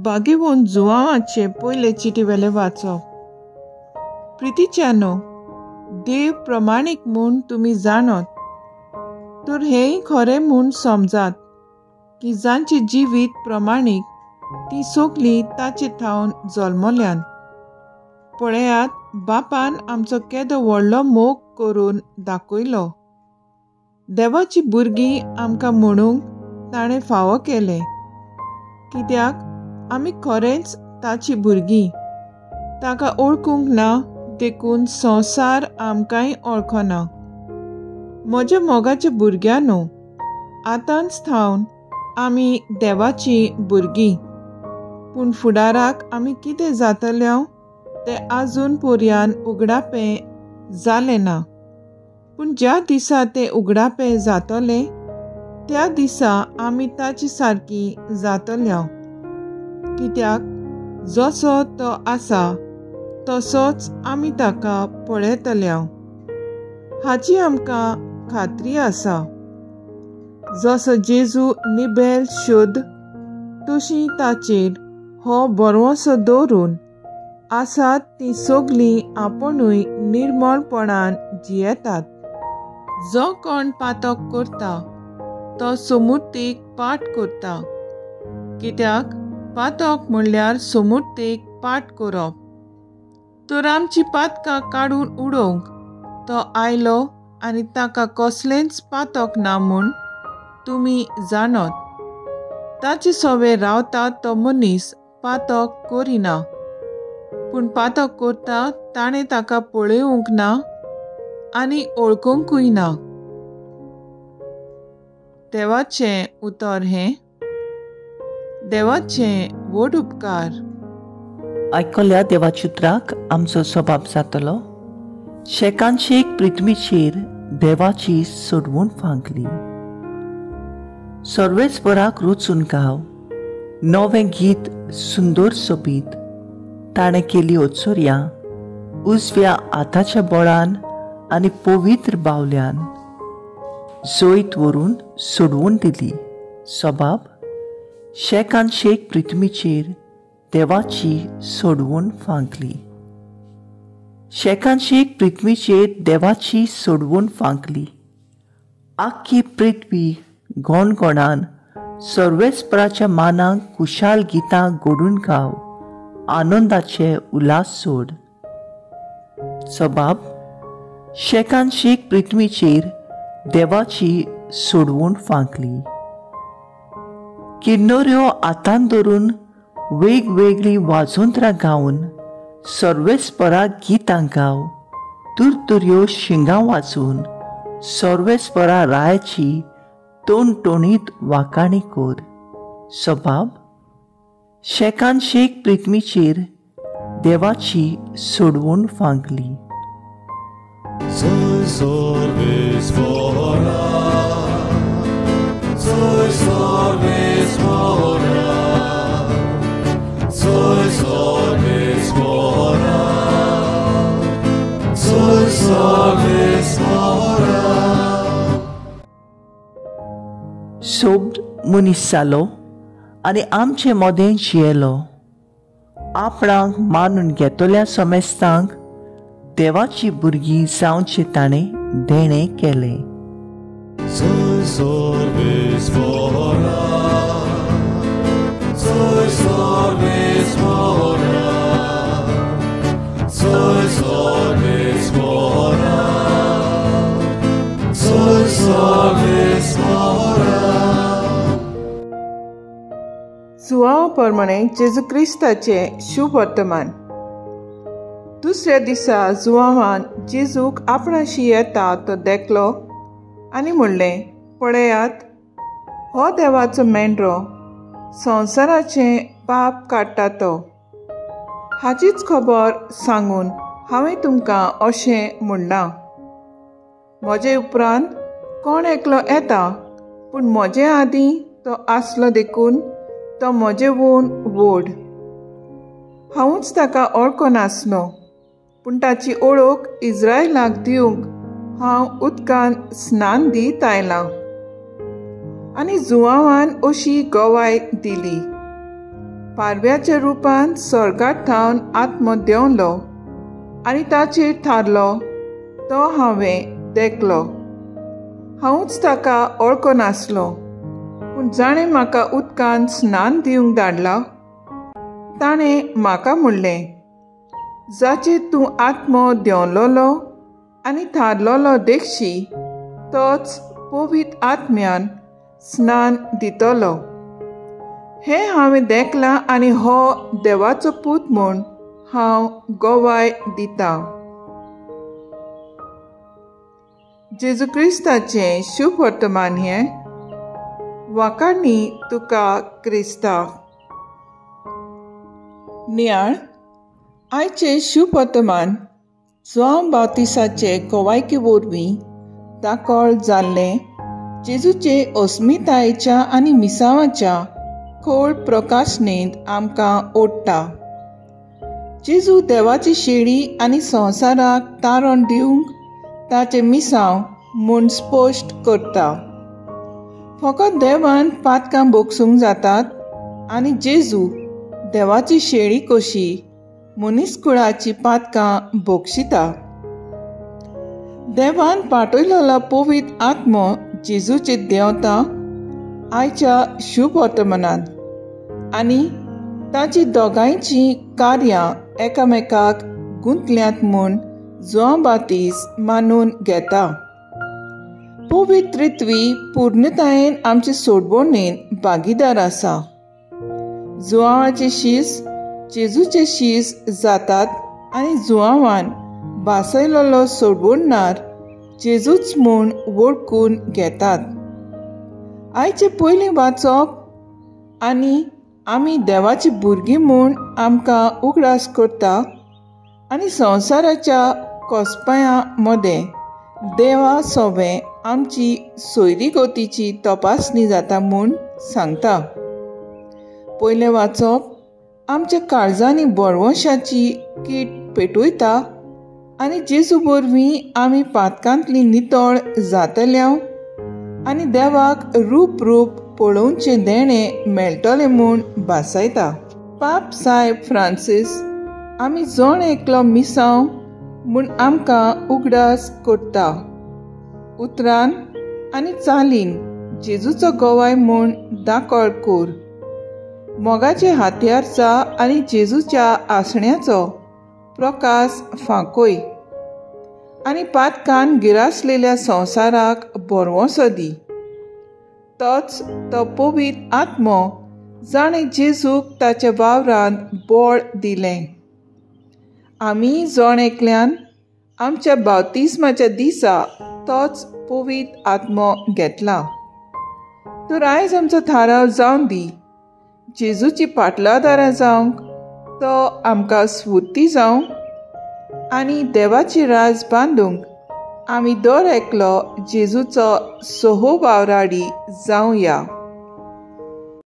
बागेवून जुवांवाचे पयले चिटीवेले वाचप. प्रितीच्यानो, देव प्रमाणीक म्हूण तुमी जाणत, तर हेंय खरें म्हूण समजात की जांची जिवीत प्रमाणीक ती सगळीं ताचे ठावन जल्मल्यान. पळयात, बापान आमचो केदो व्हडलो मोग करून दाखयलो. देवाची भुरगीं आमकां म्हणूंक ताणें फावो केलें, कित्याक आमी खरेंच ताची भुरगीं. ताका ओळखूंक ना देखून संवसार आमकांय ओळखना. म्हज्या मोगाच्या भुरग्यांनो, आतांच थावन आमी देवाची भुरगीं. पूण फुडाराक आमी कितें जातल्यो तें आजून पर्यान उगडापें जालें ना. पूण ज्या दिसा तें उगडापें जातलें त्या दिसा आमी ताचे सारकीं जातल्यो, कित्याक जसो तो आसा तसोच आमी ताका पळयतल्यो. हाची आमकां खात्री आसा. जसो जेजू निबेल शुद्ध, तशी ताचेर हो भरवंसो दवरून आसात ती सगळीं आपुणूय निर्मळपणान जियेतात. जो कोण पातक करता तो समृद्धीक पाट करता, कित्याक पातक म्हणल्यार समृद्धीक पाट करप. तर आमची पातकां काडून उडोवंक तो आयलो आनी ताका कसलेंच पातक ना म्हूण तुमी जाणत. ताचे सोबे रावता तो मनीस पातक करिना, पूण पातक करता ताणें ताका पळोवंक ना आनी ओळखूंकूय ना. देवाचें उतर हें. देवाचें व्हड उपकार. आयकल्या देवाच्या उतराक आमचो स्वभाव जातलो. शेकांशेक पृथ्वीचेर देवाची सोडवून फांकली. सर्वेस्पराक रुचून गाव, नवें गीत सुंदर सोबीत. ताणें केली ओचोऱ्या उजव्या हाताच्या बळान आनी पवित्र बावल्यान. जोयत व्हरून सोडवून दिली. स्वभाव. शेकांशेक पृथ्वीचेर देवाची सोडवून फांकली. शेकांशेक पृथ्वीचेर देवाची सोडवून फांकली. आख्खी पृथ्वी गोणगोणान सर्वेस्पराच्या मानाक कुशाल गितां घडून गाव, आनंदाचे उल्हास सोड. स्वभाव. शेकांशेक पृथ्वीचेर देवाची सोडवून फांकली. किन्नऱ्यो हातान धरून वेगवेगळी वाजोंत्रां गावन सर्वेस्परा गितां गाव. तुरतुऱ्यो शिंगां वाजून सर्वेस्परा रायाची तोणतोणीत वाकाणी कोर. स्वभाव. शेकांशेक पृथ्वीचेर देवाची सोडवून फांकली. सोब्द मनीस जालो आनी आमचे मोदें जियेलो. आपणाक मानून घेतल्या समेस्तांक देवाची भुरगीं जावचे ताणें देणें केलें. सुवाळो प्रमाणे जेजू क्रिस्ताचें शुभ वर्तमान. दुसऱ्या दिसा जुवावान जेजूक आपणाशी येता तो देखलो आनी म्हणलें, पळयात, हो देवाचो मेंढरो, संवसाराचें पाप काडटा तो. हाचीच खबर सांगून हांवें तुमकां अशें म्हणलां. म्हजे उपरांत कोण एकलो येता, पूण म्हजे आदीं तो आसलो देखून तो म्हजेवून व्हड. हांवूच ताका वळखनासलो, पूण ताची ओळख इस्रायलाक दिवंक हांव उदकान स्नान दीत आयलां. आनी जुवावान अशी गवाय दिली, पारव्याच्या रूपान स्वर्गात थावन आत्मो देंवलो आनी ताचेर थारलो तो हांवें देखलो. हांवूच ताका वळखो नासलो, पूण जाणें म्हाका उदकान स्नान दिवंक धाडला ताणें म्हाका म्हणलें, जाचेर तूं आत्मो देंवलोलो आनी थारलोलो देखशी तोच पवित्र आत्म्यान स्नान दितलो. हें हांवें देखलां आनी हो देवाचो पूत म्हूण हांव गोवाय दितां. जेजू क्रिस्ताचें शुभ वर्तमान हें. वाकाडणी तुका क्रिस्तांव. नियाळ. आयचें शुभ वर्तमान जोआंव बावतिसाचे गोवायके वरवीं दाखोळ जाल्लें जेजूचे अस्मितायेच्या आनी मिसावाच्या खोल प्रकाशनेंत आमकां ओडटा. जेजू देवाची शेळी आनी संवसाराक तारण दिवंक ताचें मिसांव म्हूण स्पश्ट करता. फकत देवान पातकां भोगसूंक जातात आनी जेजू देवाची शेळी कशी मनीसकुळाची पातकां भोगशिता. देवान पाठयलोलो पवित्र आत्मो जेजूचेर देंवता आयच्या शुभ वर्तमानांत आनी ताची दोगांयची कार्यां एकामेकाक गुंतल्यांत म्हूण जोआंव बावतीस मानून घेता. पवित्र रित्वी पूर्णतायेन आमचे सोडवणेन भागीदार आसा. जोआवाचे शीस जेजूचे शीस जातात आनी जोआवान भासयलोलो सोडवणणार जेजूच म्हूण वळखून घेतात. आयचे पयलीं वाचप आनी आमी देवाची भुरगीं म्हूण आमकां उगडास करता आनी संवसाराच्या कोसपायां मदें देवा सोबें आमची सोयरी गोतीची तपासणी जाता म्हूण सांगता. पयलें वाचप आमच्या काळजांनी बळवंशाची कीट पेटयता आनी जेजू वरवीं आमी पातकांतली नितळ जातल्या आनी देवाक रूप पळोवचें देणें मेळटलें म्हूण भासयता. पाप साहेब फ्रांसीस आमी जोण एकलो मिसांव म्हूण आमकां उगडास करता. उतरान आनी चालीन जेजूचो गोवाय म्हूण दाखोळ कोर. मोगाचे हातयार जा आनी जेजूच्या आसण्याचो प्रकाश फांकय आनी पातकान गिरासलेल्या संवसाराक बरवंसो दी. तोच तो पवित्र आत्मो जाणें जेजूक ताच्या वावरांत बळ दिलें. आमी जोण एकल्यान आमच्या बावतिस्माच्या दिसा तोच पवित्र आत्मो घेतला. तर आयज आमचो थाराव जावन दी. जेजूची पाटलादारां जावंक तो आमकां स्फुर्ती जावं आनी देवाची राज बांदूंक आमी दर एकलो जेजूचो सोहो वावराडी जावया.